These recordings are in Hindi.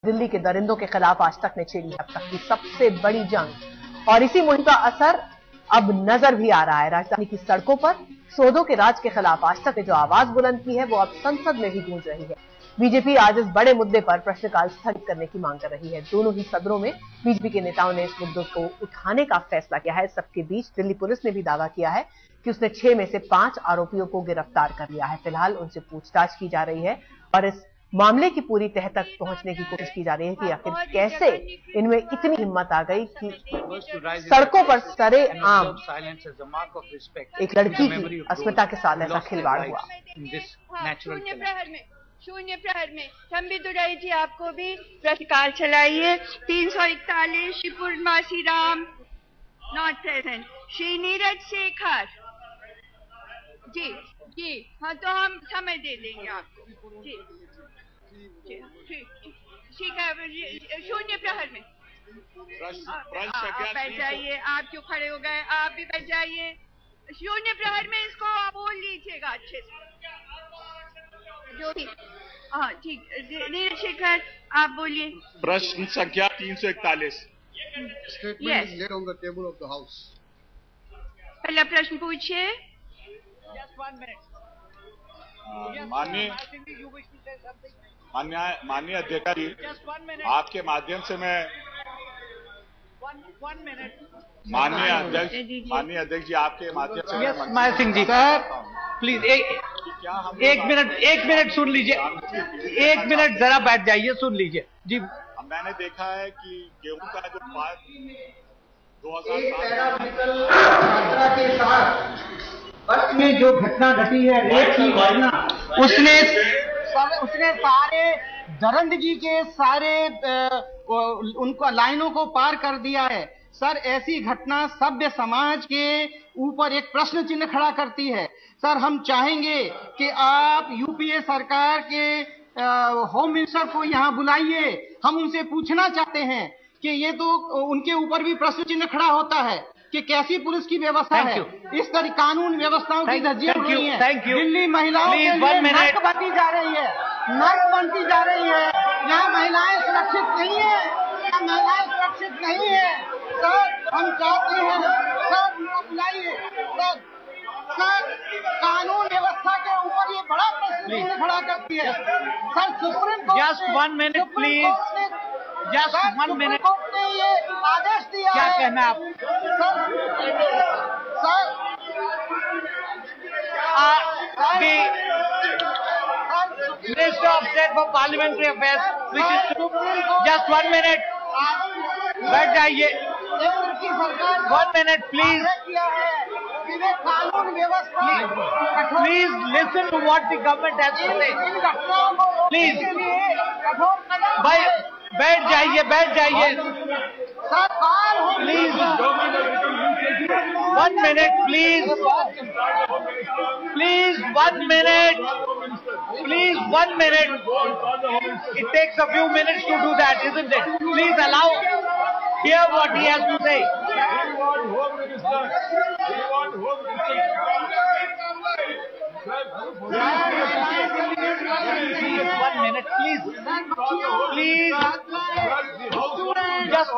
दिल्ली के दरिंदों के खिलाफ आज तक ने छेड़ी अब तक की सबसे बड़ी जंग और इसी मुहिम का असर अब नजर भी आ रहा है। राजधानी की सड़कों पर सौदों के राज के खिलाफ आज तक ने जो आवाज बुलंद की है वो अब संसद में भी गूंज रही है। बीजेपी आज इस बड़े मुद्दे पर प्रश्नकाल स्थगित करने की मांग कर रही है। दोनों ही सदनों में बीजेपी के नेताओं ने इस मुद्दे को उठाने का फैसला किया है। सबके बीच दिल्ली पुलिस ने भी दावा किया है कि उसने 6 में से 5 आरोपियों को गिरफ्तार कर लिया है। फिलहाल उनसे पूछताछ की जा रही है और इस मामले की पूरी तह तक पहुंचने की कोशिश की जा रही है कि आखिर कैसे इनमें इतनी हिम्मत आ गई कि सड़कों पर सरेआम एक लड़की की अस्मिता के साथ ऐसा खिलवाड़ हुआ। शून्य प्रहर में थम्बी दुराई जी आपको भी प्रश्नकाल चलाइए। 341 श्री पूर्णमासी राम नॉट प्रेजेंट। श्री नीरज शेखर जी हाँ, तो हम समय दे देंगे आपको जी ठीक है। शून्य प्रहर में आप बैठ जाइए। आप क्यों खड़े हो गए? आप भी बैठ जाइए। शून्य प्रहर में इसको आप बोल लीजिएगा अच्छे से जो भी। हाँ ठीक, नीरज शेखर आप बोलिए। प्रश्न संख्या 341। Statement is laid on the table of the House. पहला प्रश्न पूछिए। माननीय अध्यक्ष जी, आपके माध्यम से मैं माननीय अध्यक्ष जी आपके माध्यम से महेश सिंह जी सर प्लीज एक मिनट सुन लीजिए। 1 मिनट जरा बैठ जाइए, सुन लीजिए जी। मैंने देखा है कि गेहूं का जो 2007 में जो घटना घटी है, रेप की घटना, उसने सारे दरंद जी के सारे उनको लाइनों को पार कर दिया है। सर ऐसी घटना सभ्य समाज के ऊपर एक प्रश्न चिन्ह खड़ा करती है। सर हम चाहेंगे कि आप यूपीए सरकार के होम मिनिस्टर को यहाँ बुलाइए। हम उनसे पूछना चाहते हैं कि ये तो उनके ऊपर भी प्रश्न चिन्ह खड़ा होता है कि कैसी पुलिस की व्यवस्था है। इस तरह कानून व्यवस्थाओं की धज्जियां उड़ रही हैं। दिल्ली महिलाओं के लिए नर्क बनती जा रही है, यहाँ महिलाएं सुरक्षित नहीं है, सर हम चाहते हैं सर उनको बुलाइए। सर कानून व्यवस्था के ऊपर ये बड़ा प्रश्न खड़ा करती है। Sir supreme court just 1 minute please, just 1 minute ने ये आदेश दिया क्या है। कहना आप? Minister of State for Parliamentary Affairs, which is just 1 minute. बैठ जाइए। 1 minute please. कानून व्यवस्था Please listen to what the government has to say. Please. भाई बैठ जाइए। Please. 1 minute please. Please 1 minute. Please 1 minute. It takes a few minutes to do that, isn't it? Please hear what he has to say. Please 1 minute, please. just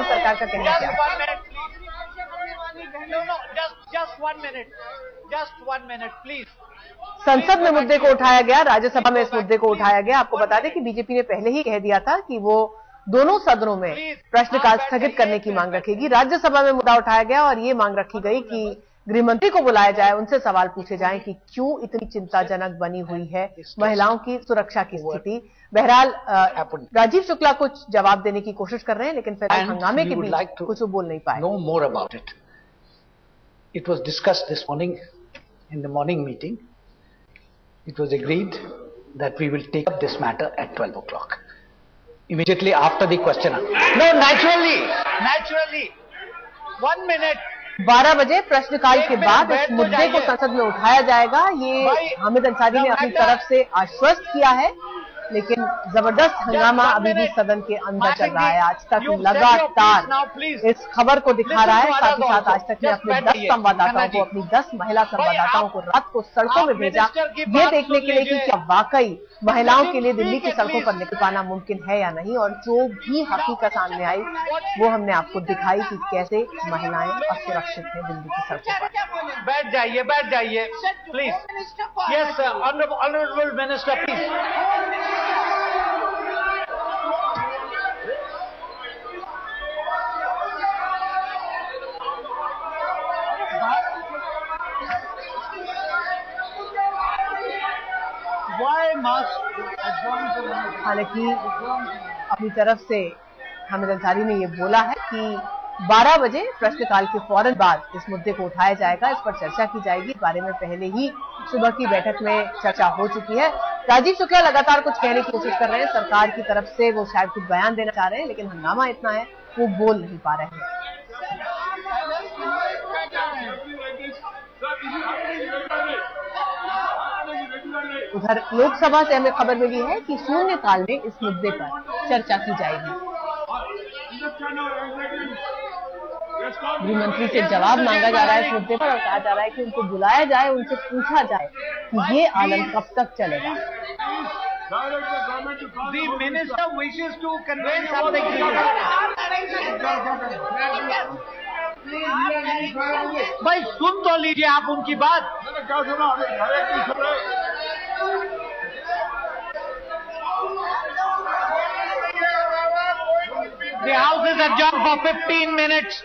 सरकार का कहना क्या है? Just 1 minute. Just 1 minute, please. संसद में मुद्दे को उठाया गया, राज्यसभा में इस मुद्दे को उठाया गया। आपको बता दें कि बीजेपी ने पहले ही कह दिया था कि वो दोनों सदनों में प्रश्नकाल स्थगित करने की मांग रखेगी। राज्यसभा में मुद्दा उठाया गया और ये मांग रखी गई कि गृहमंत्री को बुलाया जाए, उनसे सवाल पूछे जाएं कि क्यों इतनी चिंताजनक बनी हुई है महिलाओं की सुरक्षा की स्थिति। बहरहाल राजीव शुक्ला कुछ जवाब देने की कोशिश कर रहे हैं, लेकिन फिलहाल हंगामे के बीच कुछ वो बोल नहीं पाए। Know more about it. It was discussed this morning in the morning meeting. It was agreed that we will take up this matter at 12 o'clock. Immediately after the question. No, naturally. 1 minute. 12 बजे प्रश्नकाल के बाद इस मुद्दे को संसद में उठाया जाएगा। ये हामिद अंसारी ने अपनी तरफ से आश्वस्त किया है लेकिन जबरदस्त हंगामा अभी भी सदन के अंदर चल रहा है। आज तक लगातार इस खबर को दिखा रहा है। साथ ही साथ आज तक ने अपने 10 संवाददाताओं को, अपनी 10 महिला संवाददाताओं को रात को सड़कों में भेजा, ये देखने के लिए कि क्या वाकई महिलाओं के लिए दिल्ली की सड़कों पर निकल पाना मुमकिन है या नहीं। और जो भी हकीकत सामने आई वो हमने आपको दिखाई कि कैसे महिलाएं असुरक्षित हैं दिल्ली की सड़कों पर। बैठ जाइए please. Yes honourable minister please. हालांकि अपनी तरफ से हामिद अंसारी ने ये बोला है कि 12 बजे प्रश्नकाल के फौरन बाद इस मुद्दे को उठाया जाएगा, इस पर चर्चा की जाएगी। इस बारे में पहले ही सुबह की बैठक में चर्चा हो चुकी है। राजीव शुक्ला लगातार कुछ कहने की कोशिश कर रहे हैं सरकार की तरफ से, वो शायद कुछ बयान देना चाह रहे हैं, लेकिन हंगामा इतना है वो बोल नहीं पा रहे हैं। उधर लोकसभा से हमें खबर मिली है कि शून्यकाल में इस मुद्दे पर चर्चा की जाएगी। गृह मंत्री से जवाब मांगा जा रहा है इस मुद्दे पर और कहा जा रहा है कि उनको बुलाया जाए, उनसे पूछा जाए कि ये आलम कब तक चलेगा। The minister wishes to convey something to you. भाई सुन तो लीजिए आप उनकी बात। The house is adjourned for 15 minutes.